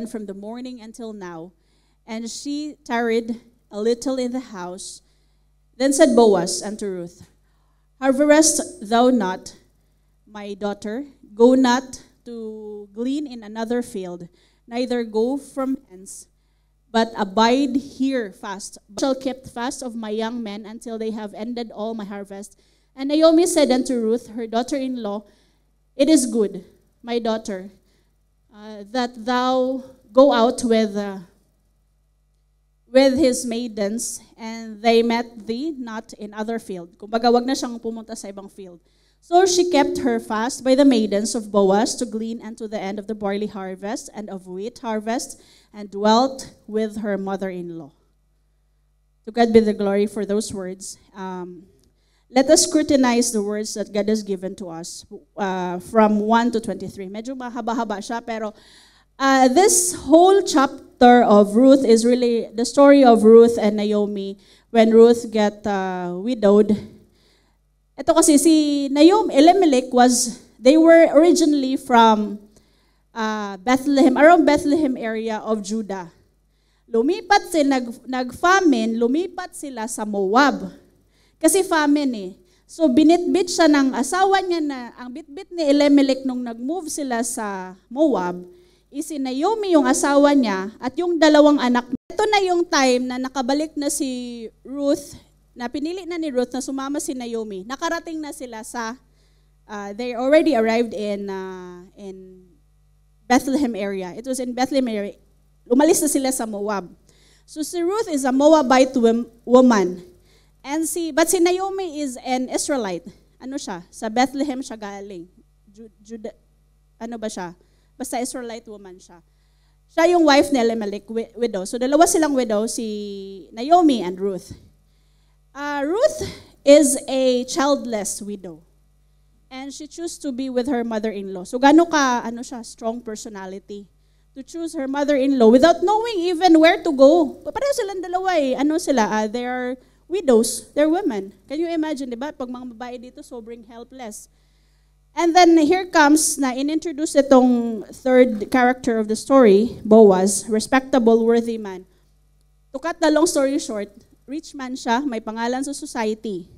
from the morning until now, and she tarried a little in the house. Then said Boaz unto Ruth, Harborest thou not, my daughter? Go not to glean in another field, neither go from hence, but abide here fast. I shall keep fast of my young men until they have ended all my harvest. And Naomi said unto Ruth, her daughter-in-law, It is good, my daughter, that thou go out with his maidens, and they met thee not in other field. Kumbaga, wag na siyang pumunta sa ibang field. So she kept her fast by the maidens of Boaz to glean unto the end of the barley harvest and of wheat harvest, and dwelt with her mother-in-law. To God be the glory for those words. Let us scrutinize the words that God has given to us from 1 to 23. Medyo mahaba-haba siya, pero this whole chapter of Ruth is really the story of Ruth and Naomi when Ruth got widowed. Ito kasi si Naomi, Elimelech they were originally from Bethlehem, around Bethlehem area of Judah. Lumipat sila, nag-famine, lumipat sila sa Moab. Kasi famine eh. So binitbit siya ng asawa niya na, ang bitbit ni Elimelech nung nag-move sila sa Moab, si Naomi yung asawa niya at yung dalawang anak. Ito na yung time na nakabalik na si Ruth, na pinili na ni Ruth na sumama si Naomi. Nakarating na sila sa, they already arrived in Bethlehem area. It was in Bethlehem area. Umalis na sila sa Moab. So si Ruth is a Moabite woman. But si Naomi is an Israelite. Ano siya? Sa Bethlehem siya galing. Ano ba siya? Basta Israelite woman siya. Siya yung wife ni Elimelech, widow. So dalawa silang widow, si Naomi and Ruth. Ruth is a childless widow. And she chose to be with her mother-in-law. So gaano ka, strong personality. To choose her mother-in-law without knowing even where to go. Pareho silang dalawa eh. They are widows, they're women. Can you imagine, di ba? Pag mga babae dito, sobrang helpless. And then here comes na inintroduce itong third character of the story, Boaz, respectable, worthy man. To cut the long story short, rich man siya, may pangalan sa society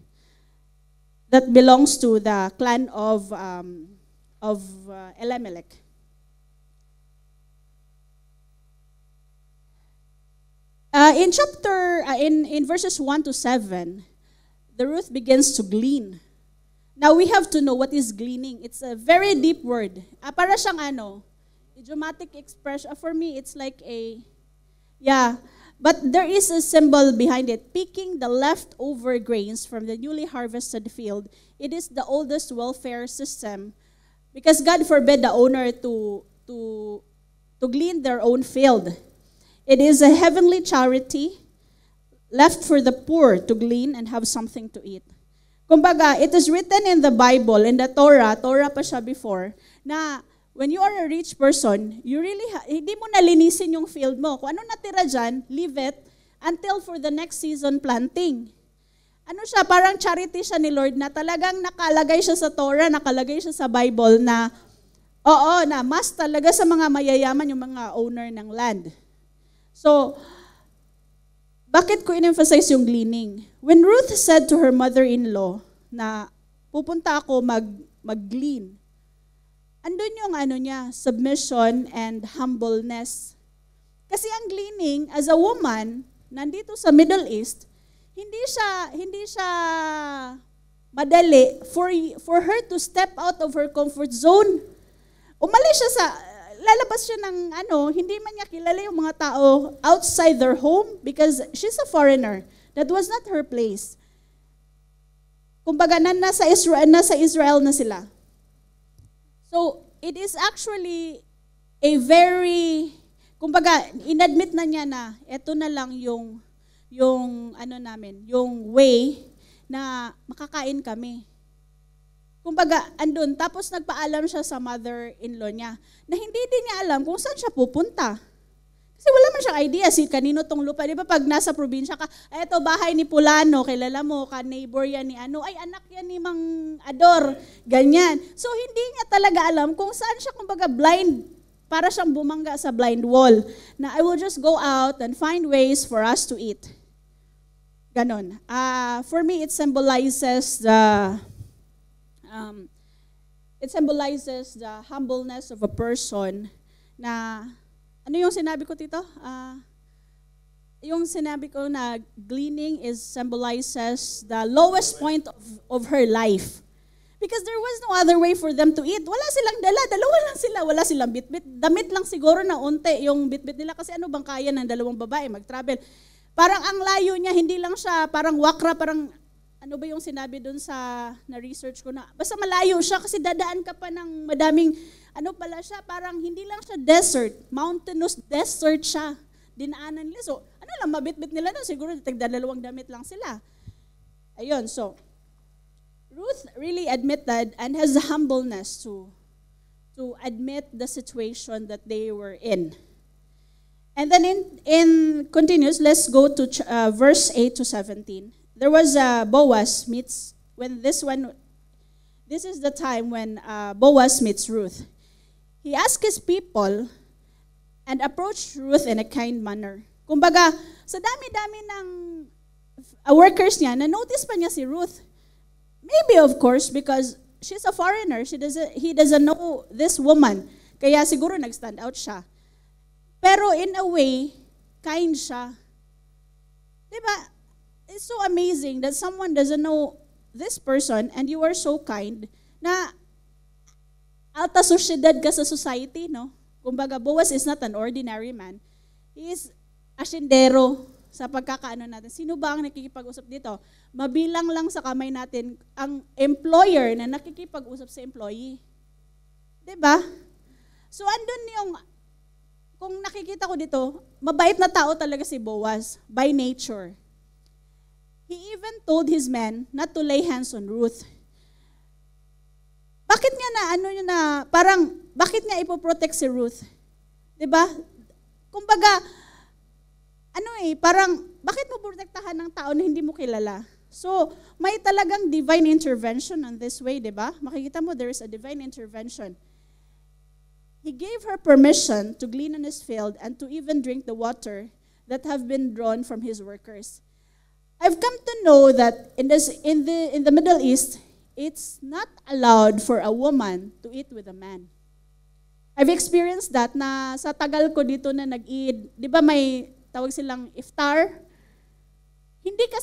that belongs to the clan of Elimelech. In verses 1 to 7, the Ruth begins to glean. Now we have to know what is gleaning. It's a very deep word. Para siyang idiomatic expression. For me, it's like but there is a symbol behind it. Picking the leftover grains from the newly harvested field. It is the oldest welfare system because God forbid the owner to glean their own field. It is a heavenly charity left for the poor to glean and have something to eat. Kumbaga, it is written in the Bible, in the Torah pa siya before, na when you are a rich person, you really, hindi mo nalinisin yung field mo. Kung ano natira dyan, leave it until for the next season planting. Parang charity siya ni Lord na talagang nakalagay siya sa Torah, nakalagay siya sa Bible na, na mas talaga sa mga mayayaman yung mga owner ng land. So, bakit ko in-emphasize yung gleaning? When Ruth said to her mother-in-law na pupunta ako mag-glean, andun yung submission and humbleness. Kasi ang gleaning, as a woman, nandito sa Middle East, hindi siya madali for her to step out of her comfort zone. Umalis siya lalabas siya ng hindi man niya kilala yung mga tao outside their home because she's a foreigner. That was not her place. Kumbaga, nasa Israel na sila. So, it is actually a very, kumbaga, inadmit na niya na ito na lang yung way na makakain kami. Kumbaga, andun. Tapos nagpaalam siya sa mother-in-law niya na hindi din niya alam kung saan siya pupunta. Kasi wala man siyang idea kanino tong lupa. Di ba pag nasa probinsya ka, eto bahay ni Pulano, kilala mo, ka-neighbor yan ni ay anak yan ni Mang Ador, ganyan. So hindi niya talaga alam kung saan siya, kumbaga blind para siyang bumangga sa blind wall, na I will just go out and find ways for us to eat. Ganon. For me, it symbolizes the humbleness of a person na, ano yung sinabi ko tito? Yung sinabi ko na gleaning symbolizes the lowest point of her life. Because there was no other way for them to eat. Wala silang dalawa lang sila. Wala silang bitbit. Damit lang siguro na unti yung bitbit nila. Kasi ano bang kaya ng dalawang babae mag-travel? Parang ang layo niya, hindi lang siya parang wakra, parang ano ba yung sinabi dun sa na-research ko na, basta malayo siya kasi dadaan ka pa ng madaming, ano pala siya, parang hindi lang siya desert, mountainous desert siya. Dinaanan nila. So, ano lang, mabitbit nila doon. Siguro tagdadalawang damit lang sila. Ayun, so, Ruth really admitted and has the humbleness to admit the situation that they were in. And then in continues, let's go to verse 8 to 17. There was Boaz meets, this is the time when Boaz meets Ruth. He asked his people and approached Ruth in a kind manner. Kumbaga, sa dami-dami ng workers niya, na-notice pa niya si Ruth. Maybe, of course, because she's a foreigner. He doesn't know this woman. Kaya siguro nag-stand out siya. Pero in a way, kind siya. Diba? It's so amazing that someone doesn't know this person and you are so kind na alta sosyedad ka sa society, no? Kumbaga, Boaz is not an ordinary man. He is asyendero sa pagkakaano natin. Sino ba ang nakikipag-usap dito? Mabilang lang sa kamay natin ang employer na nakikipag-usap sa employee. Diba? So, andun yung, kung nakikita ko dito, mabait na tao talaga si Boaz, by nature. He even told his men not to lay hands on Ruth. Bakit niya bakit niya ipoprotect si Ruth? Diba? Kumbaga, bakit mo protektahan ng tao na hindi mo kilala? So, may talagang divine intervention on this way, di ba? Makikita mo, there is a divine intervention. He gave her permission to glean on his field and to even drink the water that have been drawn from his workers. I've come to know that in the Middle East, it's not allowed for a woman to eat with a man. I've experienced that na sa tagal ko dito na nag-eat, di ba may tawag silang iftar, hindi ka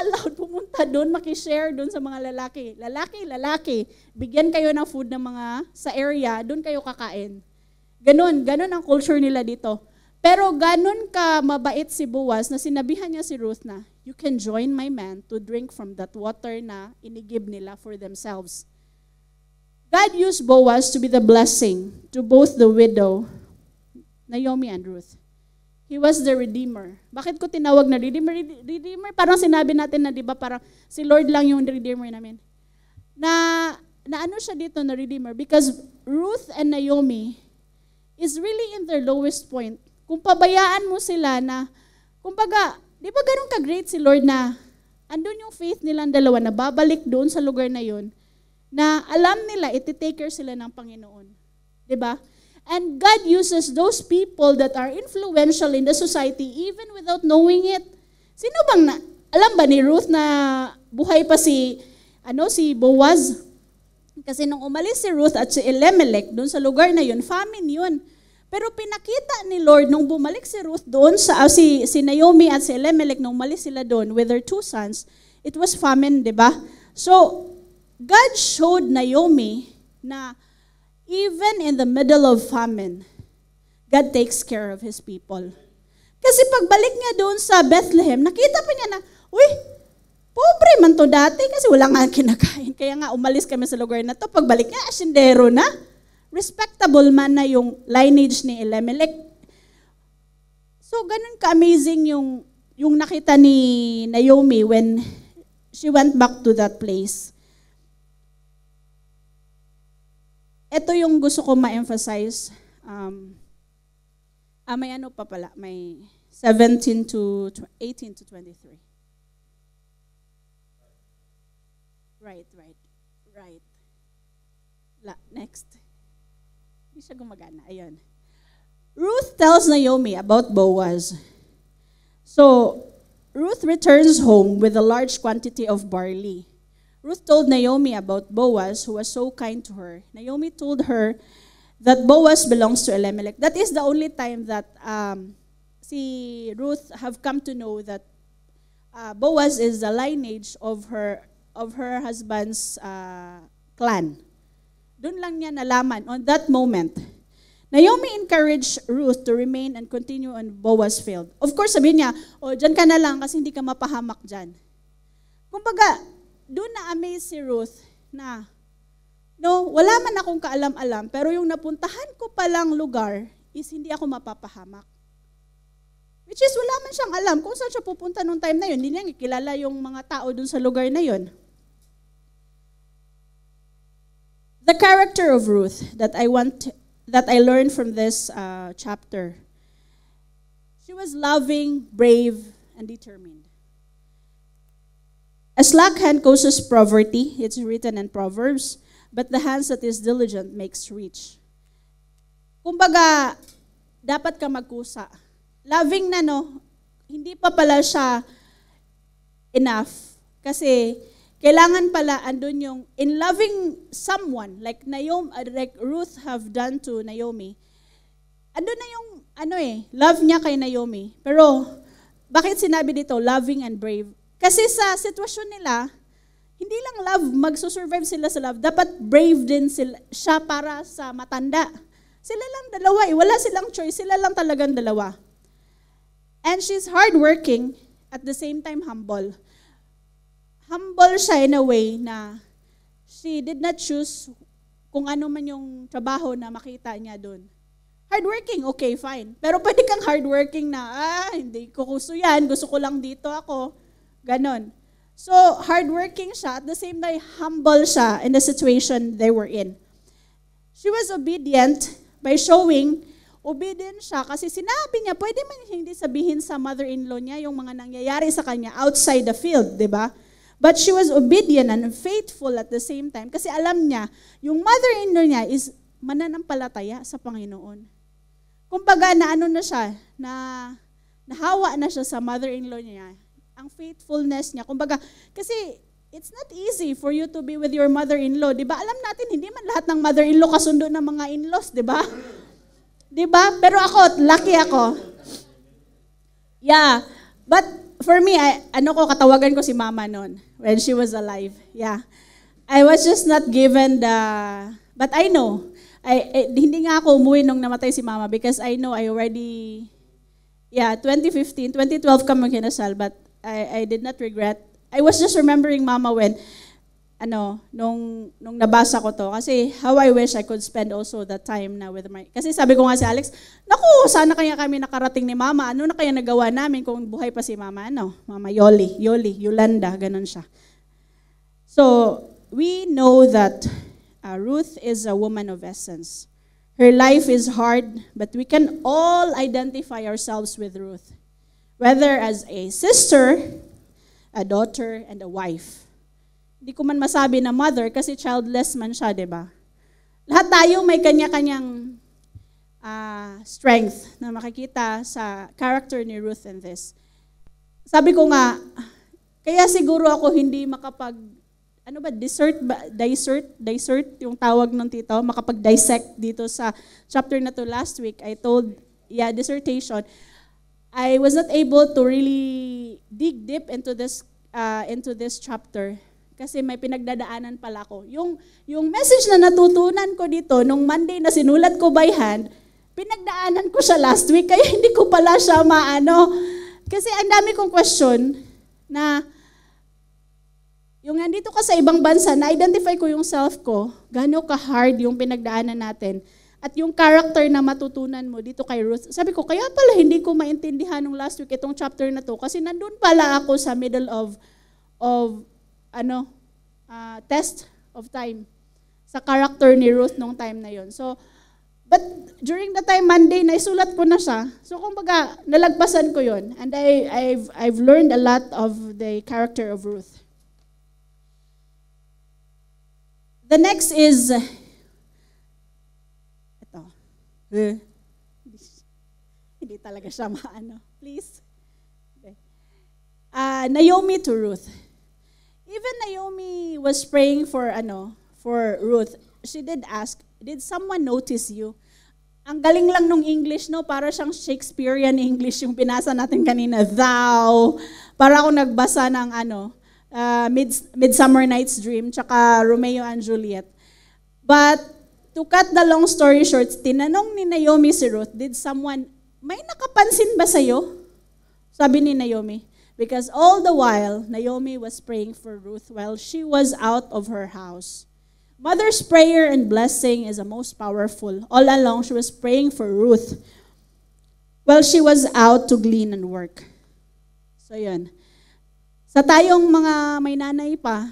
allowed pumunta doon, makishare doon sa mga lalaki. Lalaki, bigyan kayo ng food ng mga sa area, doon kayo kakain. Ganon ang culture nila dito. Pero ganon ka mabait si Boaz na sinabihan niya si Ruth na, you can join my men to drink from that water na inigib nila for themselves. God used Boaz to be the blessing to both the widow, Naomi and Ruth. He was the Redeemer. Bakit ko tinawag na Redeemer? Redeemer, parang sinabi natin na, di ba, parang si Lord lang yung Redeemer namin. Na ano siya dito na Redeemer? Because Ruth and Naomi is really in their lowest point. Kung pabayaan mo sila na, kumbaga, di ba ganun ka-great si Lord na andun yung faith nilang dalawa na babalik doon sa lugar na yun, na alam nila, iti-take care sila ng Panginoon. Di ba? And God uses those people that are influential in the society even without knowing it. Sino bang alam ba ni Ruth na buhay pa si Boaz? Kasi nung umalis si Ruth at si Elimelech doon sa lugar na yun, famine yun. Pero pinakita ni Lord nung bumalik si Ruth doon si Naomi at si Elimelech nung umalis sila doon with their two sons, it was famine, 'di ba? So God showed Naomi na even in the middle of famine, God takes care of His people. Kasi pagbalik niya doon sa Bethlehem, nakita pa niya na, pobre man to dati kasi wala nga kinakain. Kaya nga umalis kami sa lugar na to. Pagbalik niya, asyendero na. Respectable man na yung lineage ni Elimelech. So, ganun ka-amazing yung nakita ni Naomi when she went back to that place. Ito yung gusto ko ma-emphasize. May ano pa pala, may 18 to 23. Right. Next. Hindi siya gumagana. Ayun. Ruth tells Naomi about Boaz. So, Ruth returns home with a large quantity of barley. Ruth told Naomi about Boaz, who was so kind to her. Naomi told her that Boaz belongs to Elimelech. That is the only time that si Ruth have come to know that Boaz is the lineage of her husband's clan. Doon lang niya nalaman on that moment. Naomi encouraged Ruth to remain and continue on Boaz's field. Of course, sabi niya, dyan ka na lang kasi hindi ka mapahamak dyan. Kumbaga, doon na-amaze si Ruth na, wala man akong kaalam-alam, pero yung napuntahan ko palang lugar is hindi ako mapapahamak. Which is, wala man siyang alam kung saan siya pupunta nung time na yun. Hindi niya kilala yung mga tao doon sa lugar na yun. The character of Ruth that I learned from this chapter. She was loving, brave, and determined. A slack hand causes poverty, it's written in Proverbs, but the hands that is diligent makes rich. Kumbaga, dapat ka magkusa. Loving na, hindi pa pala siya enough. Kasi, kailangan pala andun yung, in loving someone, like Ruth have done to Naomi, andun na yung, love niya kay Naomi. Pero, bakit sinabi dito, loving and brave? Kasi sa sitwasyon nila, hindi lang love, magsusurvive sila sa love, dapat brave din siya para sa matanda. Sila lang dalawa wala silang choice, sila lang talagang dalawa. And she's hardworking, at the same time humble. Humble siya in a way na she did not choose kung ano man yung trabaho na makita niya doon. Hardworking, okay, fine. Pero pwede kang hardworking na, hindi ko gusto yan, gusto ko lang dito ako. Ganon. So, hardworking siya, at the same time, humble siya in the situation they were in. She was obedient by showing obedient siya kasi sinabi niya, pwede man hindi sabihin sa mother-in-law niya yung mga nangyayari sa kanya outside the field, di ba? But she was obedient and faithful at the same time kasi alam niya, yung mother-in-law niya is mananampalataya sa Panginoon. Kumbaga na ano na siya, nahawa na siya sa mother-in-law niya. Ang faithfulness niya. Kumbaga, kasi it's not easy for you to be with your mother-in-law. Di ba? Alam natin, hindi man lahat ng mother-in-law kasundo ng mga in-laws, di ba? Di ba? Pero ako, lucky ako. Yeah. But for me, katawagan ko si mama noon when she was alive. Yeah. I was just not given but I know. Hindi nga ako umuwi nung namatay si mama because I know I already, 2015, 2012 kami kinasal, but I did not regret. I was just remembering mama when, nung nabasa ko to. Kasi how I wish I could spend also that time na with kasi sabi ko nga si Alex, naku, sana kaya kami nakarating ni mama. Ano na kaya nagawa namin kung buhay pa si mama? Mama Yolanda, ganun siya. So, we know that Ruth is a woman of essence. Her life is hard, but we can all identify ourselves with Ruth. Whether as a sister, a daughter, and a wife. Hindi ko man masabi na mother kasi childless man siya, di ba? Lahat tayo may kanya-kanyang strength na makikita sa character ni Ruth in this. Sabi ko nga, kaya siguro ako hindi dissert yung tawag ng tito, makapag-dissect dito sa chapter na to last week. I told, dissertation. I was not able to really dig deep into this chapter kasi may pinagdadaanan pala ko. Yung message na natutunan ko dito nung Monday na sinulat ko by hand, pinagdaanan ko siya last week kaya hindi ko pala siya kasi ang dami kong question na yung nandito ka sa ibang bansa, na-identify ko yung self ko, gaano ka-hard yung pinagdaanan natin. At yung character na matutunan mo dito kay Ruth, sabi ko, kaya pala hindi ko maintindihan nung last week itong chapter na to kasi nandun pala ako sa middle of test of time sa character ni Ruth nung time na yon. So, but during the time Monday, naisulat ko na siya. So, kumbaga, nalagpasan ko yon. And I've learned a lot of the character of Ruth. The next is, ito. Eh, hindi talaga siya maano. Please. Okay. Naomi to Ruth. Even Naomi was praying for Ruth. She did ask, did someone notice you? Ang galing lang nung English, no? Para siyang Shakespearean English yung binasa natin kanina. Thou. Para ako nagbasa ng Midsummer Night's Dream, tsaka Romeo and Juliet. But to cut the long story short, tinanong ni Naomi si Ruth, did someone, may nakapansin ba sa'yo? Sabi ni Naomi. Because all the while, Naomi was praying for Ruth while she was out of her house. Mother's prayer and blessing is the most powerful. All along, she was praying for Ruth while she was out to glean and work. So yun. Sa tayong mga may nanay pa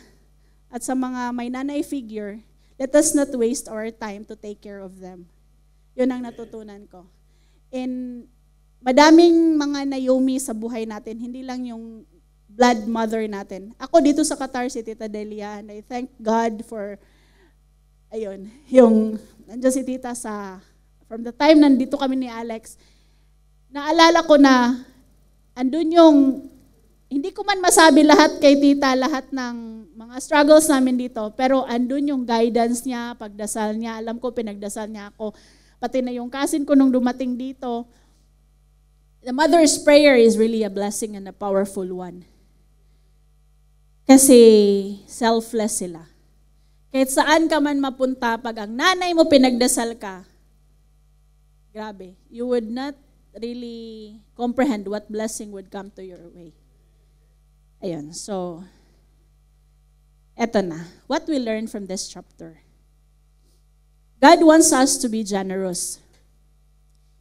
at sa mga may nanay figure, let us not waste our time to take care of them. Yun ang natutunan ko. In madaming mga Naomi sa buhay natin, hindi lang yung blood mother natin. Ako dito sa Qatar, si Tita Delia, and I thank God for nandiyan si Tita from the time nandito kami ni Alex, naalala ko na, andun yung, hindi ko man masabi lahat kay Tita, lahat ng mga struggles namin dito, pero andun yung guidance niya, pagdasal niya, alam ko pinagdasal niya ako, pati na yung cousin ko nung dumating dito. The mother's prayer is really a blessing and a powerful one. Kasi selfless sila. Kahit saan ka man mapunta, pag ang nanay mo pinagdasal ka, grabe, you would not really comprehend what blessing would come to your way. Ayun, so, eto na. What we learn from this chapter. God wants us to be generous.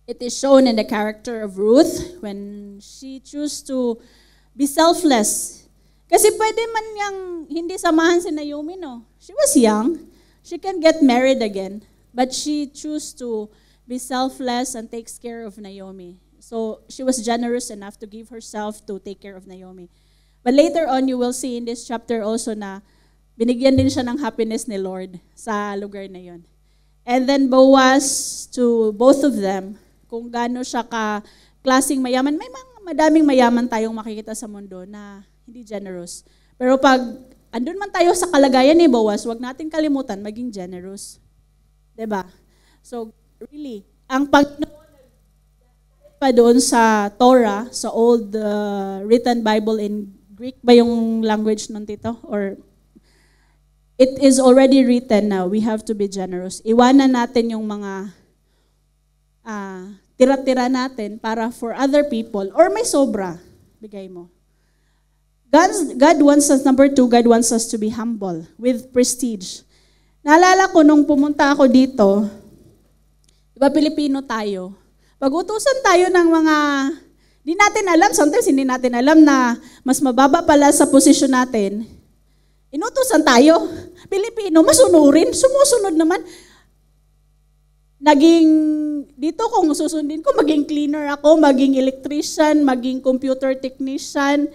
It is shown in the character of Ruth when she chose to be selfless. Kasi pwede man niyang hindi samahan si Naomi, no? She was young. She can get married again. But she chose to be selfless and takes care of Naomi. So she was generous enough to give herself to take care of Naomi. But later on, you will see in this chapter also na binigyan din siya ng happiness ni Lord sa lugar na yon. And then Boaz to both of them, kung gaano siya ka-klaseng mayaman. May madaming mayaman tayong makikita sa mundo na hindi generous. Pero pag andun man tayo sa kalagayan ni Boaz, wag natin kalimutan maging generous. 'Di ba? So, really, ang Panginoon pa doon sa Torah, sa old written Bible in Greek ba yung language nun, Tito? Or it is already written now, we have to be generous. Iwanan natin yung mga tira-tira natin para for other people, or may sobra, bigay mo. God wants us, number 2, God wants us to be humble with prestige. Naalala ko nung pumunta ako dito, diba Pilipino tayo, pag utusan tayo ng mga, di natin alam, sometimes hindi natin alam na mas mababa pala sa posisyon natin, inutusan tayo. Pilipino, masunurin, sumusunod naman. Dito kung susundin ko, maging cleaner ako, maging electrician, maging computer technician,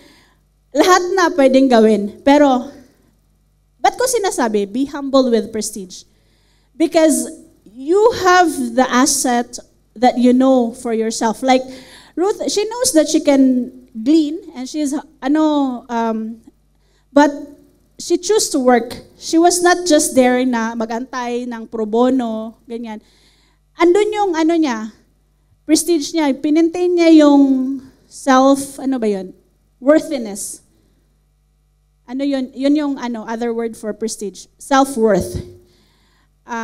lahat na pwedeng gawin. Pero, ba't ko sinasabi, be humble with prestige? Because you have the asset that you know for yourself. Like, Ruth, she knows that she can glean, and she's, but she chose to work. She was not just there na magantay ng pro bono, ganyan. Andun yung, prestige niya, pinintain niya yung self, worthiness. Yun yung other word for prestige, self-worth.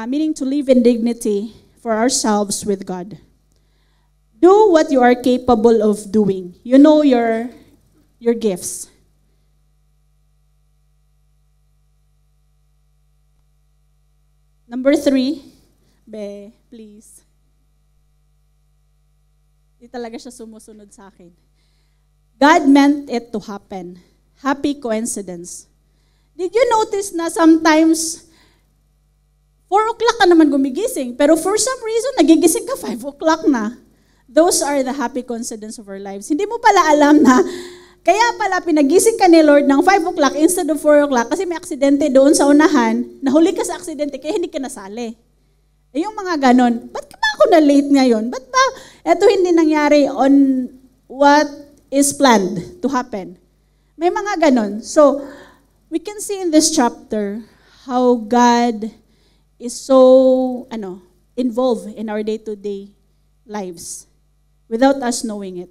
Meaning to live in dignity for ourselves with God. Do what you are capable of doing. You know your gifts. Number 3, please. Di talaga siya sumusunod sa akin. God meant it to happen. Happy coincidence. Did you notice na sometimes 4 o'clock ka naman gumigising, pero for some reason, nagigising ka 5 o'clock na. Those are the happy coincidence of our lives. Hindi mo pala alam na, kaya pala pinagising ka ni Lord ng 5 o'clock instead of 4 o'clock kasi may aksidente doon sa unahan, nahuli ka sa aksidente kaya hindi ka nasali. Yung mga ganon, ba't ka ba ako ako na late ngayon? Ba't ba ito hindi nangyari on what is planned to happen? May mga ganon. So, we can see in this chapter how God is so involved in our day-to-day lives without us knowing it.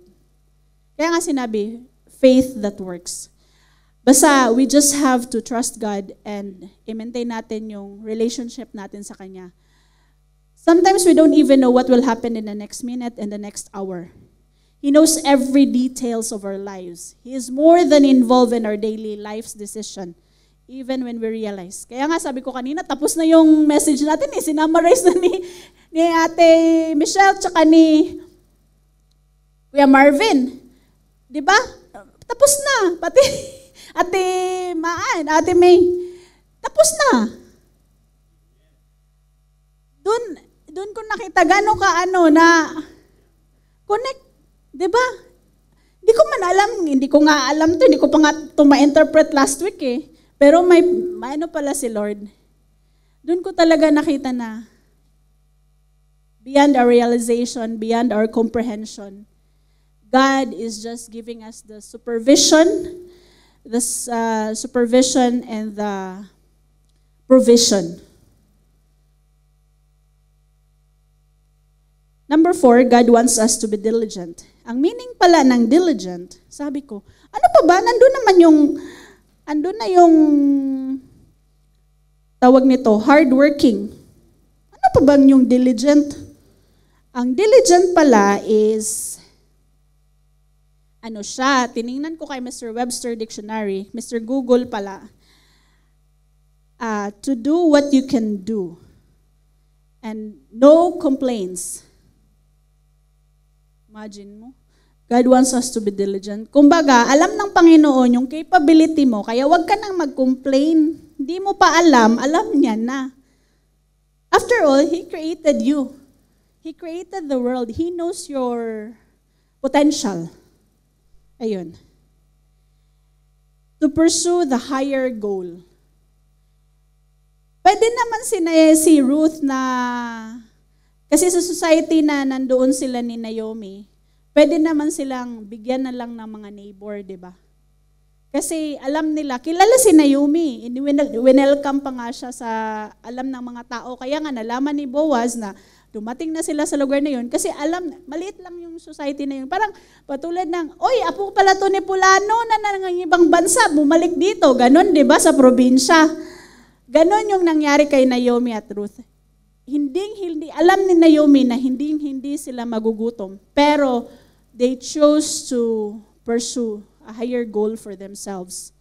Kaya nga sinabi, faith that works. Basta we just have to trust God and i-maintain natin yung relationship natin sa Kanya. Sometimes we don't even know what will happen in the next minute and the next hour. He knows every details of our lives. He is more than involved in our daily life's decision, even when we realize. Kaya nga sabi ko kanina, tapos na yung message natin sinamarize na ni Ate Michelle tsaka ni Kuya Marvin. Diba? Tapos na. Pati Ate Maan, Ate May. Tapos na. Doon ko nakita gano'n ka na connect. Diba? Hindi ko nga alam to, hindi ko pa nga ito ma-interpret last week Pero may pala si Lord. Doon ko talaga nakita na beyond our realization, beyond our comprehension, God is just giving us the supervision and the provision. Number 4, God wants us to be diligent. Ang meaning pala ng diligent, sabi ko, ano pa ba? Nandun na yung tawag nito, hardworking. Ano pa ba yung diligent? Ang diligent pala is, tiningnan ko kay Mr. Webster Dictionary, Mr. Google pala, to do what you can do and no complaints. Imagine mo. God wants us to be diligent. Kumbaga, alam ng Panginoon yung capability mo, kaya wag ka nang mag-complain. Hindi mo pa alam niya na. After all, He created you. He created the world. He knows your potential. Ayun. To pursue the higher goal. Pwede naman si Ruth na kasi sa society na nandoon sila ni Naomi, pwede naman silang bigyan na lang ng mga neighbor, di ba? Kasi alam nila, kilala si Naomi, winelcome pa nga siya sa alam ng mga tao. Kaya nga nalaman ni Boaz na dumating na sila sa lugar na yun. Kasi maliit lang yung society na yun. Parang patulad ng, oy, apo pala to ni Pulano na ng ibang bansa, bumalik dito. Ganon, di ba, sa probinsya. Ganon yung nangyari kay Naomi at Ruth. Hindi alam ni Naomi na hindi sila magugutom, pero they chose to pursue a higher goal for themselves.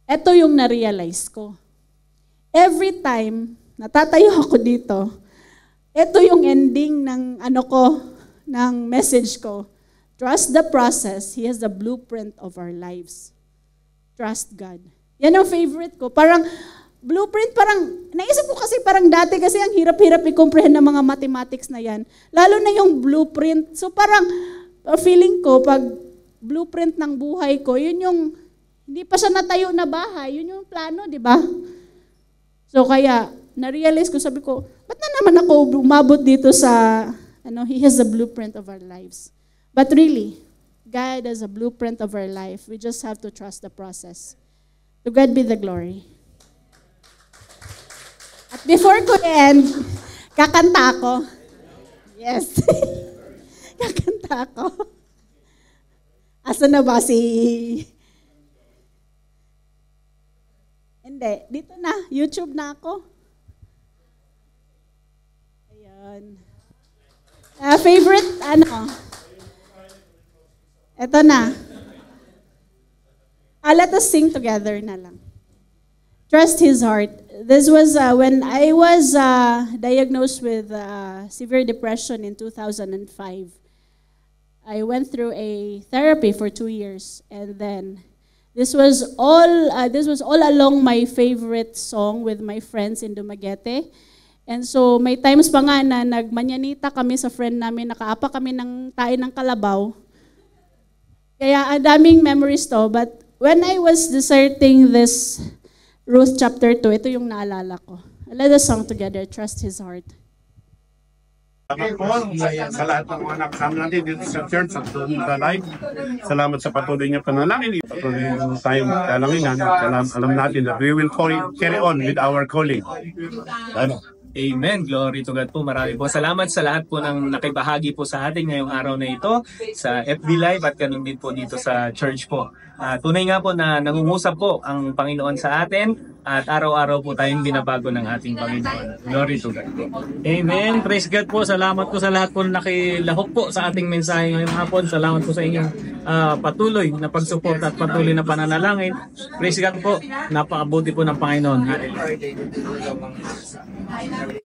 Ito yung na-realize ko. Every time natatayo ako dito, ito yung ending ng ng message ko. Trust the process. He has the blueprint of our lives. Trust God. Yan ang favorite ko. Parang blueprint, naisip ko kasi parang dati kasi ang hirap-hirap i-comprehend ng mga mathematics na yan. Lalo na yung blueprint. So parang feeling ko, pag blueprint ng buhay ko, yun yung, hindi pa siya natayo na bahay, yun yung plano, di ba? So kaya, na-realize ko, sabi ko, ba't na naman ako umabot dito sa, He has the blueprint of our lives. But really, God has a blueprint of our life. We just have to trust the process. To God be the glory. At before ko end, kakanta ako. Yes. Kakanta ako. Asa na ba si... Hindi. Dito na. YouTube na ako. Ayan. Favorite, Ito na. Let us sing together na lang. Trust His heart. This was when I was diagnosed with severe depression in 2005. I went through a therapy for 2 years, and then this was all along my favorite song with my friends in Dumaguete. And so may times pa nga na nagmanyanita kami sa friend namin, nakaapa kami ng tae ng kalabaw. Kaya ang daming memories to, but when I was deserting this Ruth chapter 2, ito yung naalala ko. Let us sing together, Trust His Heart. Salamat po sa lahat ng mga nakasama natin dito sa church at sa live. Salamat sa patuloy niyo panalangin. Patuloy niyo tayong talanginan. Alam natin that we will carry on with our calling. Ano? Amen. Glory to God po. Marami po salamat sa lahat po ng nakibahagi po sa atin ngayong araw na ito sa FB Live at ganun din po dito sa church po. Tunay nga po na nangungusap po ang Panginoon sa atin at araw-araw po tayong binabago ng ating Panginoon. Glory to God po. Amen. Praise God po. Salamat po sa lahat po na nakilahok po sa ating mensahe ngayong hapon. Salamat po sa inyong patuloy na pagsuporta at patuloy na pananalangin. Praise God po. Napakabuti po ng Panginoon.